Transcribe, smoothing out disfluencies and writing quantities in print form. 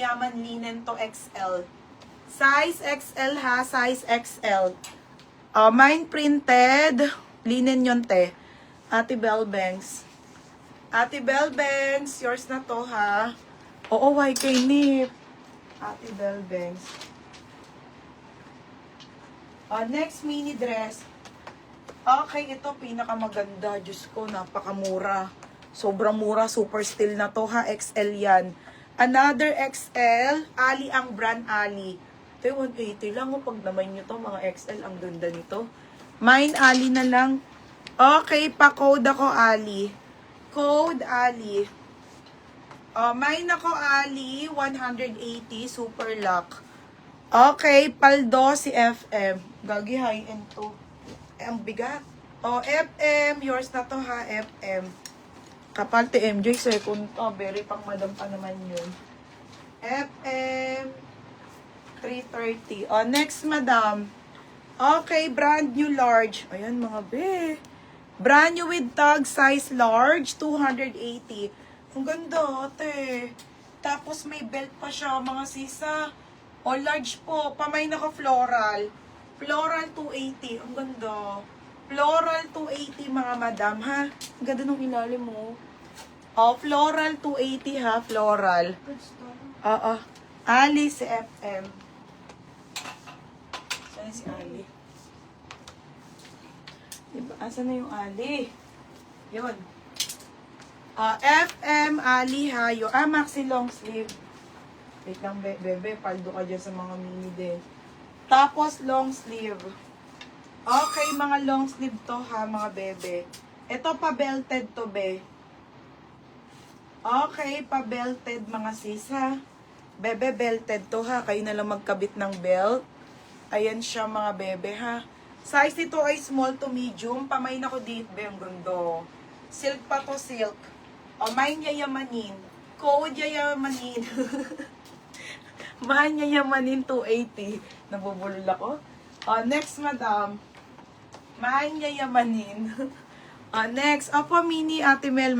mayaman linen to XL. Size XL ha, size XL. Mine printed. Linen yun, te. Ate Bell Banks. Ate Bell Banks, yours na to ha. Oo, YK Nip. Ate Bell Banks. Next mini dress. Okay, ito pinakamaganda. Diyos ko, napakamura. Sobrang mura, super still na to ha. XL yan. Another XL. Ali ang brand Ali. Ito yung 180 lang. Pag naman nyo to, mga XL, ang ganda nito. Mine Ali na lang. Okay, pa-code ako Ali. Code Ali. Mine ako Ali, 180, super lock. Okay, paldo si FM. Gagi high-end to. Ang bigat. FM, yours na to ha, FM. Kapal ti MJ, second to. Very pang madam pa naman yun. FM, 330. Next, madam. Okay, brand new large. Ayan, mga be. Brand new with tag, size large, 280. Ang ganda, ate. Tapos may belt pa siya, mga sisa. Large po. Pamay na ko floral. Floral 280. Ang ganda. Floral 280 mga madam, ha? Ang ganda nung ilalim mo. Floral 280 ha, floral. Ali si FM. Saan si Ali? Diba? Asan na yung Ali? Yun. FM Ali ha. Maxi long sleeve. Wait lang, bebe. Paldo ka dyan sa mga mini din. Tapos, long sleeve. Okay, mga long sleeve to ha, mga bebe. Ito, pa-belted to, be. Okay, pa-belted, mga sis, ha. Bebe, belted to, ha. Kayo na lang magkabit ng belt. Ayan siya, mga bebe, ha. Size ito ay small to medium. Pamain ako dito, be. Ang gundo. Silk pa to, silk. Mine yayamanin. Code yayamanin. Mahal niya yamanin 280. Nabubulol ako. Next, madam. Mahal niya yamanin. Next, mini Ate Mel.